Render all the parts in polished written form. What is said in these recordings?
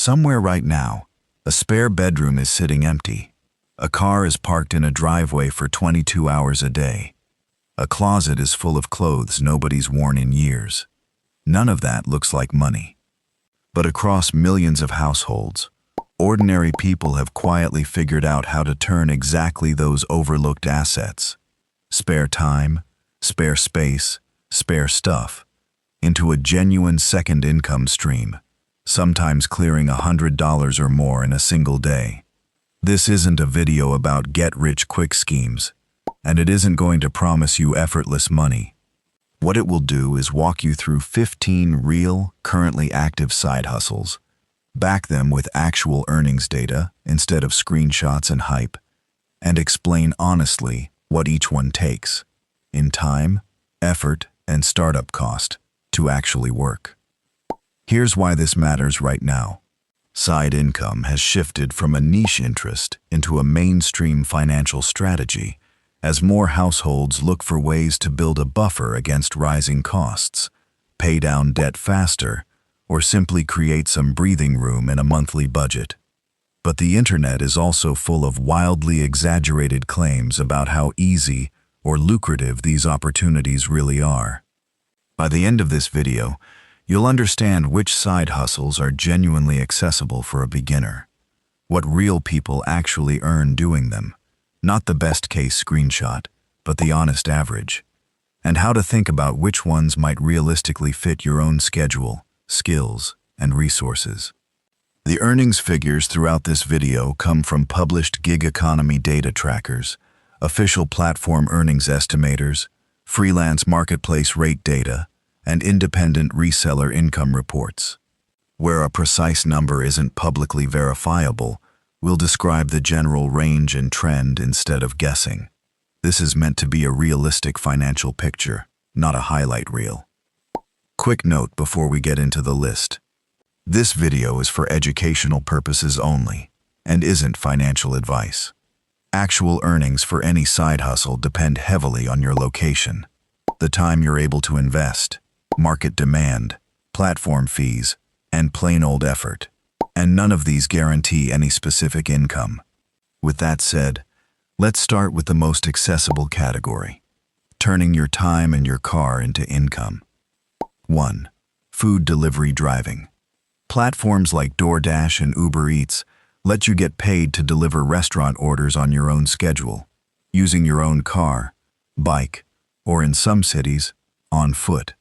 Somewhere right now, a spare bedroom is sitting empty. A car is parked in a driveway for 22 hours a day. A closet is full of clothes nobody's worn in years. None of that looks like money. But across millions of households, ordinary people have quietly figured out how to turn exactly those overlooked assets, spare time, spare space, spare stuff, into a genuine second income stream, sometimes clearing $100 or more in a single day. This isn't a video about get-rich-quick schemes, and it isn't going to promise you effortless money. What it will do is walk you through 15 real, currently active side hustles, back them with actual earnings data instead of screenshots and hype, and explain honestly what each one takes, in time, effort, and startup cost, to actually work. Here's why this matters right now. Side income has shifted from a niche interest into a mainstream financial strategy as more households look for ways to build a buffer against rising costs, pay down debt faster, or simply create some breathing room in a monthly budget. But the internet is also full of wildly exaggerated claims about how easy or lucrative these opportunities really are. By the end of this video, you'll understand which side hustles are genuinely accessible for a beginner, what real people actually earn doing them, not the best-case screenshot, but the honest average, and how to think about which ones might realistically fit your own schedule, skills, and resources. The earnings figures throughout this video come from published gig economy data trackers, official platform earnings estimators, freelance marketplace rate data, and independent reseller income reports. Where a precise number isn't publicly verifiable, we'll describe the general range and trend instead of guessing. This is meant to be a realistic financial picture, not a highlight reel. Quick note before we get into the list. This video is for educational purposes only and isn't financial advice. Actual earnings for any side hustle depend heavily on your location, the time you're able to invest, market demand, platform fees, and plain old effort. And none of these guarantee any specific income. With that said, let's start with the most accessible category, turning your time and your car into income. 1. Food delivery driving. Platforms like DoorDash and Uber Eats let you get paid to deliver restaurant orders on your own schedule, using your own car, bike, or in some cities, on foot.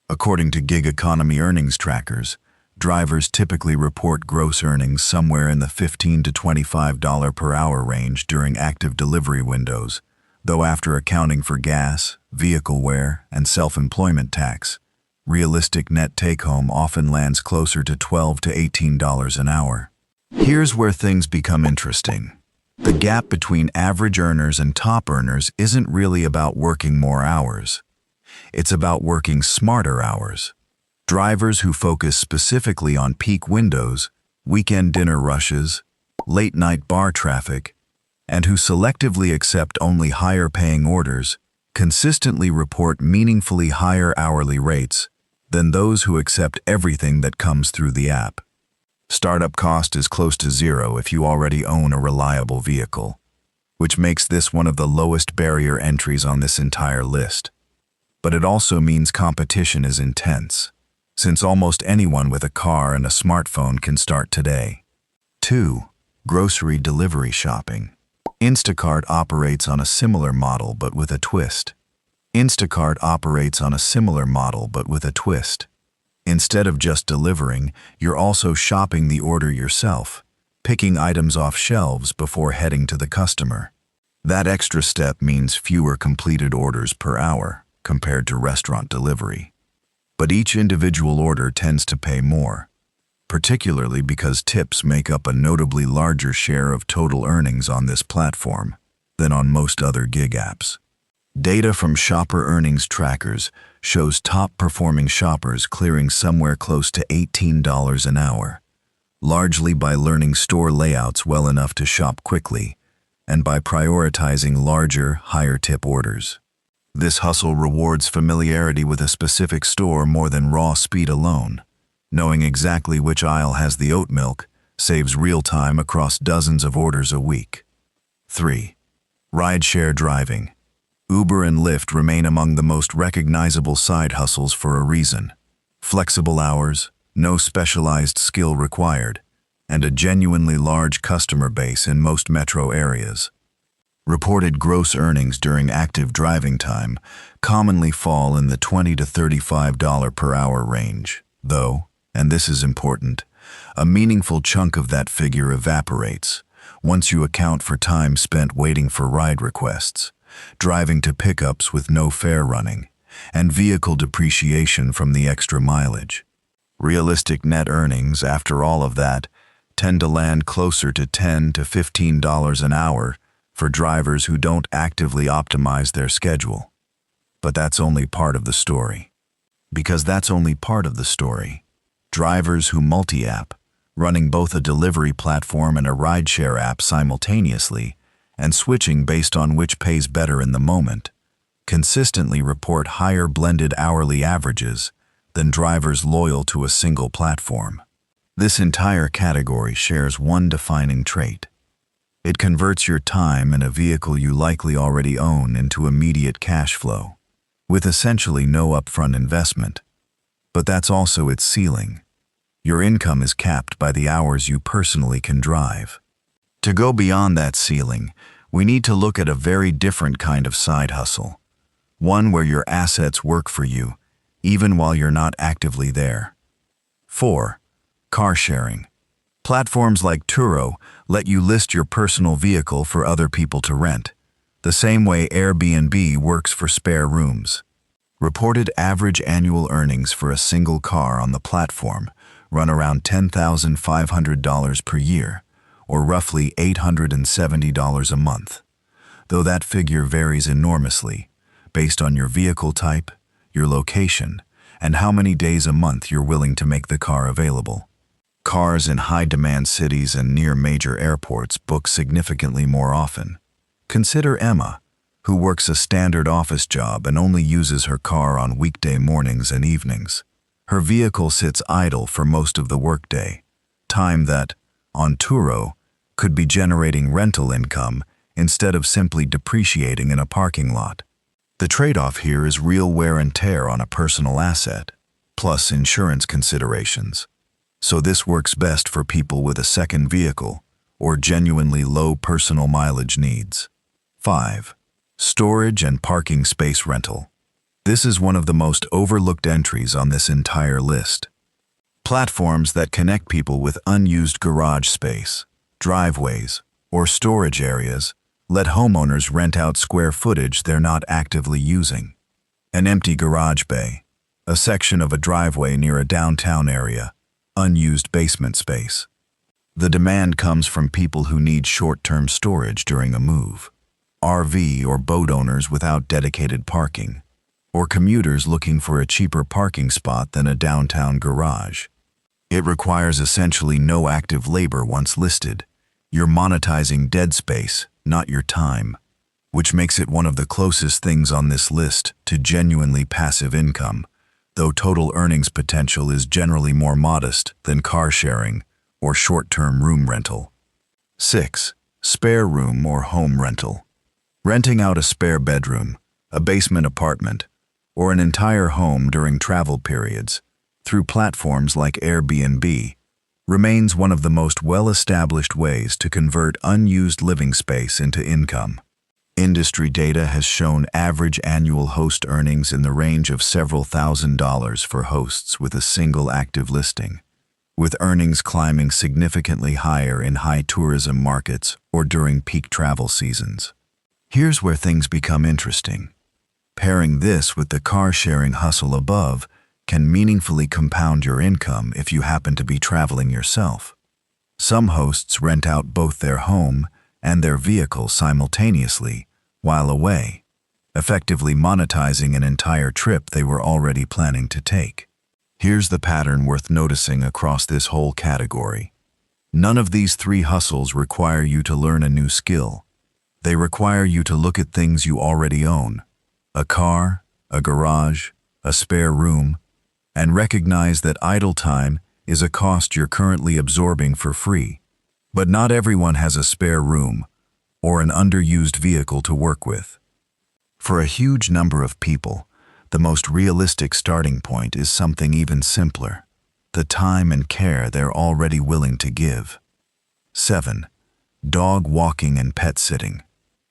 According to gig economy earnings trackers, drivers typically report gross earnings somewhere in the $15 to $25 per hour range during active delivery windows, though after accounting for gas, vehicle wear, and self-employment tax, realistic net take-home often lands closer to $12 to $18 an hour. Here's where things become interesting. The gap between average earners and top earners isn't really about working more hours. It's about working smarter hours. Drivers who focus specifically on peak windows, weekend dinner rushes, late-night bar traffic, and who selectively accept only higher-paying orders, consistently report meaningfully higher hourly rates than those who accept everything that comes through the app. Startup cost is close to zero if you already own a reliable vehicle, which makes this one of the lowest barrier entries on this entire list. But it also means competition is intense, since almost anyone with a car and a smartphone can start today. 2. Grocery delivery shopping. Instacart operates on a similar model but with a twist. Instead of just delivering, you're also shopping the order yourself, picking items off shelves before heading to the customer. That extra step means fewer completed orders per hour compared to restaurant delivery. But each individual order tends to pay more, particularly because tips make up a notably larger share of total earnings on this platform than on most other gig apps. Data from shopper earnings trackers shows top-performing shoppers clearing somewhere close to $18 an hour, largely by learning store layouts well enough to shop quickly and by prioritizing larger, higher-tip orders. This hustle rewards familiarity with a specific store more than raw speed alone, Knowing exactly which aisle has the oat milk saves real time across dozens of orders a week. 3. Rideshare driving. Uber and Lyft remain among the most recognizable side hustles for a reason. Flexible hours, no specialized skill required, and a genuinely large customer base in most metro areas. Reported gross earnings during active driving time commonly fall in the $20 to $35 per hour range, though, and this is important, a meaningful chunk of that figure evaporates once you account for time spent waiting for ride requests, driving to pickups with no fare running, and vehicle depreciation from the extra mileage. Realistic net earnings, after all of that, tend to land closer to $10 to $15 an hour for drivers who don't actively optimize their schedule. But that's only part of the story. Because that's only part of the story. Drivers who multi-app, running both a delivery platform and a rideshare app simultaneously, and switching based on which pays better in the moment, consistently report higher blended hourly averages than drivers loyal to a single platform. This entire category shares one defining trait. It converts your time and a vehicle you likely already own into immediate cash flow, with essentially no upfront investment. But that's also its ceiling. Your income is capped by the hours you personally can drive. To go beyond that ceiling, we need to look at a very different kind of side hustle, one where your assets work for you, even while you're not actively there. 4. Car sharing. Platforms like Turo let you list your personal vehicle for other people to rent, the same way Airbnb works for spare rooms. Reported average annual earnings for a single car on the platform run around $10,500 per year, or roughly $870 a month, though that figure varies enormously based on your vehicle type, your location, and how many days a month you're willing to make the car available. Cars in high-demand cities and near major airports book significantly more often. Consider Emma, who works a standard office job and only uses her car on weekday mornings and evenings. Her vehicle sits idle for most of the workday, time that, on Turo, could be generating rental income instead of simply depreciating in a parking lot. The trade-off here is real wear and tear on a personal asset, plus insurance considerations. So this works best for people with a second vehicle or genuinely low personal mileage needs. 5. Storage and parking space rental. This is one of the most overlooked entries on this entire list. Platforms that connect people with unused garage space, driveways, or storage areas let homeowners rent out square footage they're not actively using. An empty garage bay, a section of a driveway near a downtown area, unused basement space. The demand comes from people who need short-term storage during a move, RV or boat owners without dedicated parking, or commuters looking for a cheaper parking spot than a downtown garage. It requires essentially no active labor once listed. You're monetizing dead space, not your time, which makes it one of the closest things on this list to genuinely passive income, though total earnings potential is generally more modest than car sharing or short-term room rental. 6. Spare room or home rental. Renting out a spare bedroom, a basement apartment, or an entire home during travel periods through platforms like Airbnb remains one of the most well-established ways to convert unused living space into income. Industry data has shown average annual host earnings in the range of several $1,000s for hosts with a single active listing, with earnings climbing significantly higher in high tourism markets or during peak travel seasons. Here's where things become interesting. Pairing this with the car-sharing hustle above can meaningfully compound your income if you happen to be traveling yourself. Some hosts rent out both their home and their vehicle simultaneously while away, effectively monetizing an entire trip they were already planning to take. Here's the pattern worth noticing across this whole category. None of these three hustles require you to learn a new skill. They require you to look at things you already own: a car, a garage, a spare room, And recognize that idle time is a cost you're currently absorbing for free. But not everyone has a spare room or an underused vehicle to work with. For a huge number of people, the most realistic starting point is something even simpler: the time and care they're already willing to give. 7. Dog walking and pet sitting.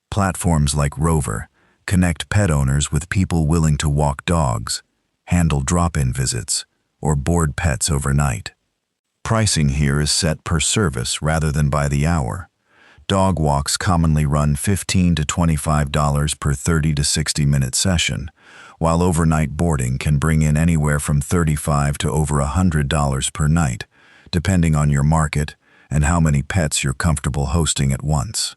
Platforms like Rover connect pet owners with people willing to walk dogs, handle drop-in visits, or board pets overnight. Pricing here is set per service rather than by the hour. Dog walks commonly run $15 to $25 per 30 to 60-minute session, while overnight boarding can bring in anywhere from $35 to over $100 per night, depending on your market and how many pets you're comfortable hosting at once.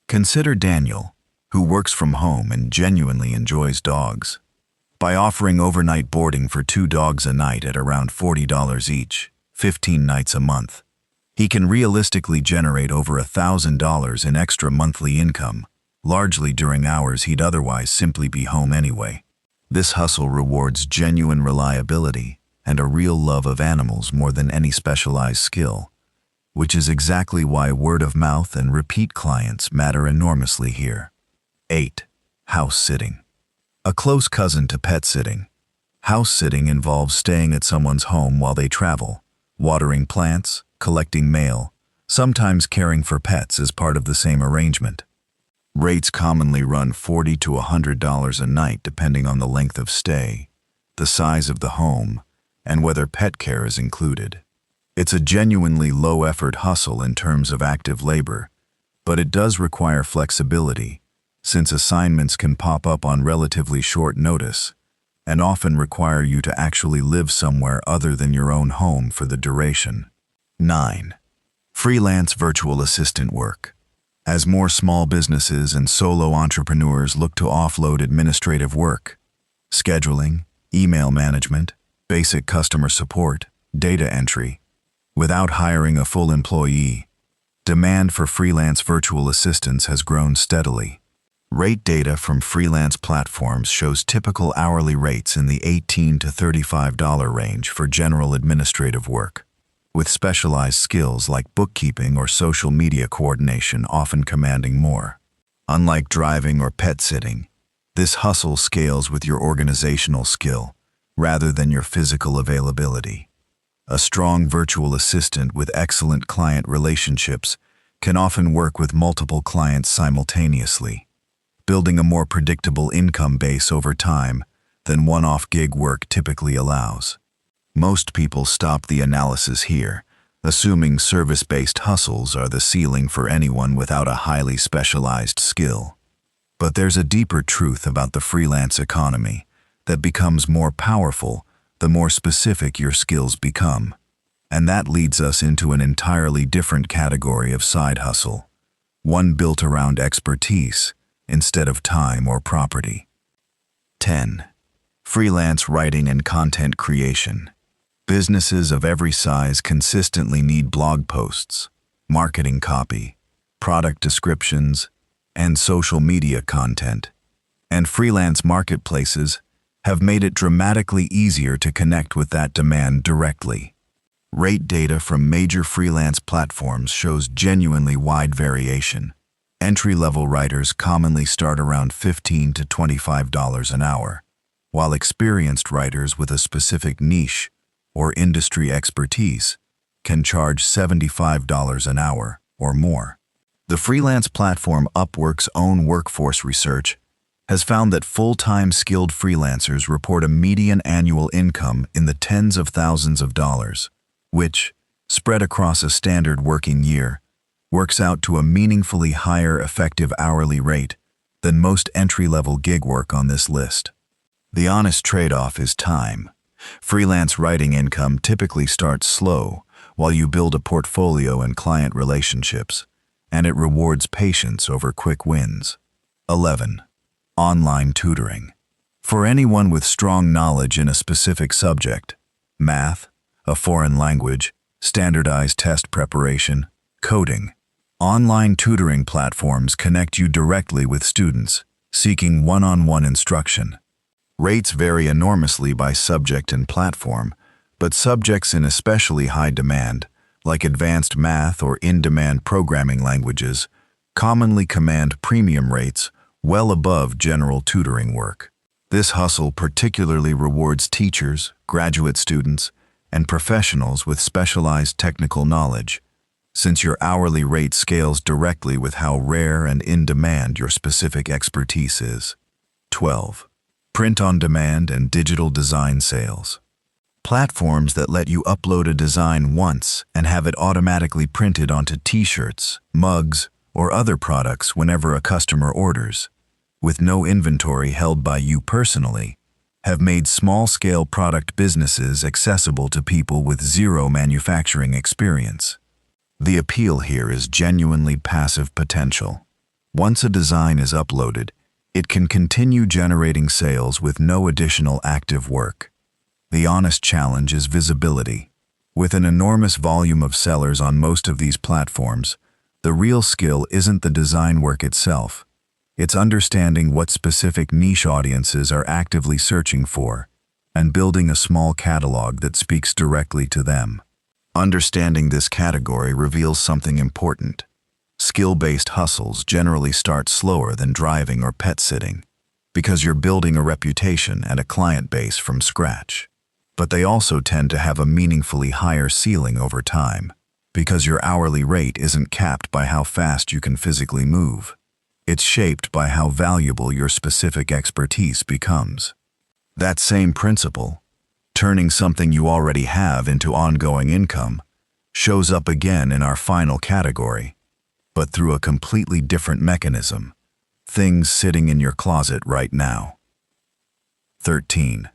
Consider Daniel, who works from home and genuinely enjoys dogs. By offering overnight boarding for 2 dogs a night at around $40 each, 15 nights a month, he can realistically generate over $1,000 in extra monthly income, largely during hours he'd otherwise simply be home anyway. This hustle rewards genuine reliability and a real love of animals more than any specialized skill, which is exactly why word of mouth and repeat clients matter enormously here. 8. House sitting. A close cousin to pet sitting. House sitting involves staying at someone's home while they travel, watering plants, collecting mail, sometimes caring for pets as part of the same arrangement. Rates commonly run $40 to $100 a night depending on the length of stay, the size of the home, and whether pet care is included. It's a genuinely low-effort hustle in terms of active labor, but it does require flexibility, since assignments can pop up on relatively short notice and often require you to actually live somewhere other than your own home for the duration. 9. Freelance virtual assistant work. As more small businesses and solo entrepreneurs look to offload administrative work, scheduling, email management, basic customer support, data entry, without hiring a full employee, demand for freelance virtual assistants has grown steadily. Rate data from freelance platforms shows typical hourly rates in the $18 to $35 range for general administrative work, with specialized skills like bookkeeping or social media coordination often commanding more. Unlike driving or pet sitting, this hustle scales with your organizational skill rather than your physical availability. A strong virtual assistant with excellent client relationships can often work with multiple clients simultaneously, building a more predictable income base over time than one-off gig work typically allows. Most people stop the analysis here, assuming service-based hustles are the ceiling for anyone without a highly specialized skill. But there's a deeper truth about the freelance economy that becomes more powerful the more specific your skills become. And that leads us into an entirely different category of side hustle, one built around expertise instead of time or property. 10. Freelance writing and content creation. Businesses of every size consistently need blog posts, marketing copy, product descriptions, and social media content. And freelance marketplaces have made it dramatically easier to connect with that demand directly. Rate data from major freelance platforms shows genuinely wide variation. Entry-level writers commonly start around $15 to $25 an hour, while experienced writers with a specific niche or industry expertise can charge $75 an hour or more. The freelance platform Upwork's own workforce research has found that full-time skilled freelancers report a median annual income in the tens of thousands of dollars, which, spread across a standard working year, works out to a meaningfully higher effective hourly rate than most entry-level gig work on this list. The honest trade-off is time. Freelance writing income typically starts slow while you build a portfolio and client relationships, and it rewards patience over quick wins. 11. Online tutoring. For anyone with strong knowledge in a specific subject, math, a foreign language, standardized test preparation, coding, online tutoring platforms connect you directly with students seeking one-on-one instruction. Rates vary enormously by subject and platform, but subjects in especially high demand, like advanced math or in-demand programming languages, commonly command premium rates well above general tutoring work. This hustle particularly rewards teachers, graduate students, and professionals with specialized technical knowledge, since your hourly rate scales directly with how rare and in demand your specific expertise is. 12. Print on demand and digital design sales. Platforms that let you upload a design once and have it automatically printed onto t-shirts, mugs, or other products whenever a customer orders, with no inventory held by you personally, have made small-scale product businesses accessible to people with zero manufacturing experience. The appeal here is genuinely passive potential. Once a design is uploaded, it can continue generating sales with no additional active work. The honest challenge is visibility. With an enormous volume of sellers on most of these platforms, the real skill isn't the design work itself. It's understanding what specific niche audiences are actively searching for and building a small catalog that speaks directly to them. Understanding this category reveals something important. Skill-based hustles generally start slower than driving or pet sitting because you're building a reputation and a client base from scratch. But they also tend to have a meaningfully higher ceiling over time because your hourly rate isn't capped by how fast you can physically move. It's shaped by how valuable your specific expertise becomes. That same principle, turning something you already have into ongoing income, shows up again in our final category, but through a completely different mechanism, things sitting in your closet right now. 13.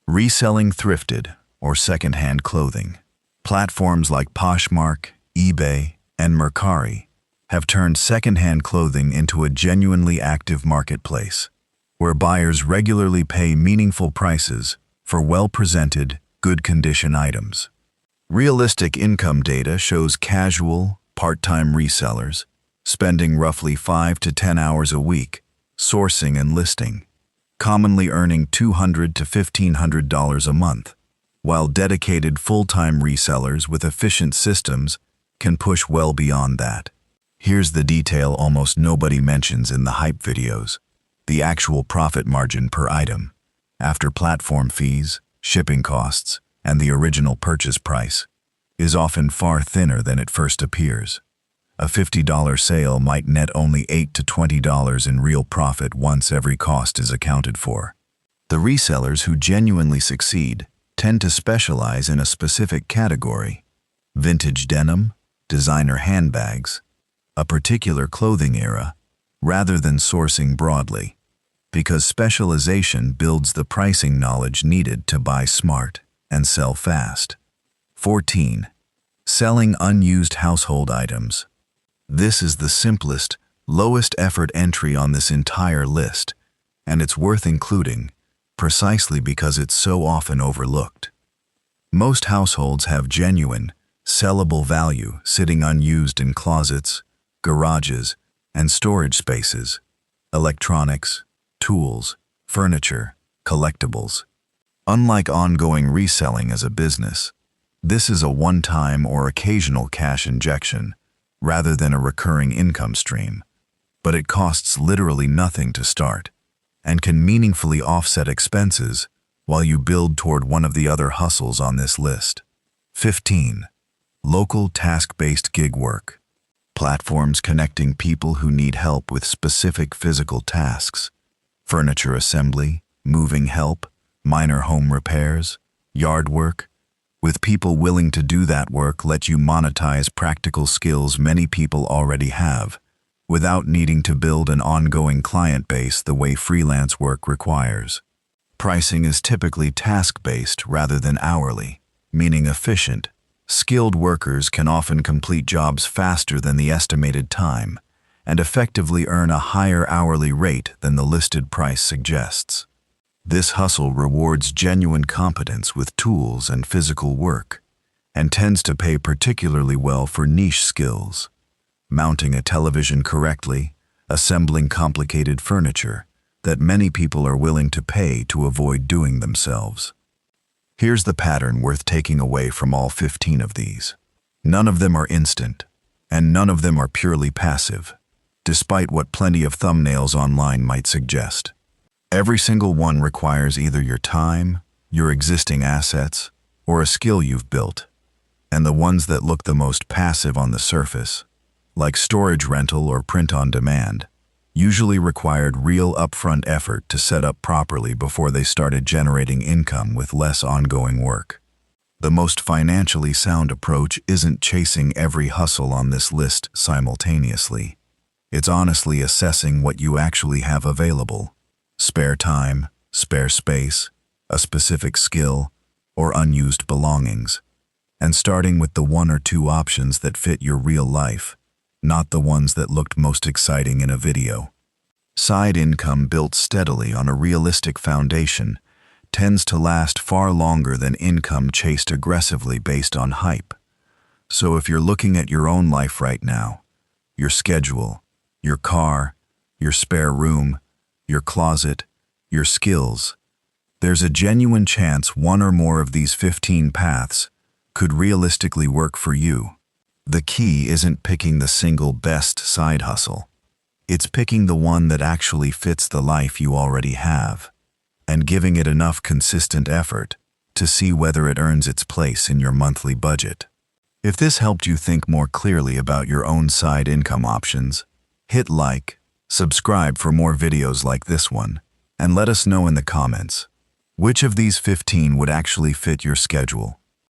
Reselling thrifted or secondhand clothing. Platforms like Poshmark, eBay, and Mercari have turned secondhand clothing into a genuinely active marketplace, where buyers regularly pay meaningful prices for well-presented, good-condition items. Realistic income data shows casual, part-time resellers spending roughly 5 to 10 hours a week sourcing and listing, commonly earning $200 to $1,500 a month, while dedicated full-time resellers with efficient systems can push well beyond that. Here's the detail almost nobody mentions in the hype videos: the actual profit margin per item, after platform fees, shipping costs, and the original purchase price, is often far thinner than it first appears. A $50 sale might net only $8 to $20 in real profit once every cost is accounted for. The resellers who genuinely succeed tend to specialize in a specific category: vintage denim, designer handbags, a particular clothing era, rather than sourcing broadly, because specialization builds the pricing knowledge needed to buy smart and sell fast. 14. Selling unused household items. This is the simplest, lowest effort entry on this entire list, and it's worth including precisely because it's so often overlooked. Most households have genuine, sellable value sitting unused in closets, garages, and storage spaces: electronics, tools, furniture, collectibles. Unlike ongoing reselling as a business, this is a one-time or occasional cash injection rather than a recurring income stream, but it costs literally nothing to start and can meaningfully offset expenses while you build toward one of the other hustles on this list. 15. Local task-based gig work. Platforms connecting people who need help with specific physical tasks: furniture assembly, moving help, minor home repairs, yard work, with people willing to do that work let you monetize practical skills many people already have, without needing to build an ongoing client base the way freelance work requires. Pricing is typically task-based rather than hourly, meaning efficient, skilled workers can often complete jobs faster than the estimated time and effectively earn a higher hourly rate than the listed price suggests. This hustle rewards genuine competence with tools and physical work, and tends to pay particularly well for niche skills: mounting a television correctly, assembling complicated furniture, that many people are willing to pay to avoid doing themselves. Here's the pattern worth taking away from all 15 of these. None of them are instant, and none of them are purely passive, despite what plenty of thumbnails online might suggest. Every single one requires either your time, your existing assets, or a skill you've built. And the ones that look the most passive on the surface, like storage rental or print on demand, usually required real upfront effort to set up properly before they started generating income with less ongoing work. The most financially sound approach isn't chasing every hustle on this list simultaneously. It's honestly assessing what you actually have available: spare time, spare space, a specific skill, or unused belongings, and starting with the one or two options that fit your real life, not the ones that looked most exciting in a video. Side income built steadily on a realistic foundation tends to last far longer than income chased aggressively based on hype. So if you're looking at your own life right now, your schedule, your car, your spare room, your closet, your skills, there's a genuine chance one or more of these 15 paths could realistically work for you. The key isn't picking the single best side hustle. It's picking the one that actually fits the life you already have, and giving it enough consistent effort to see whether it earns its place in your monthly budget. If this helped you think more clearly about your own side income options, hit like, subscribe for more videos like this one, and let us know in the comments which of these 15 would actually fit your schedule.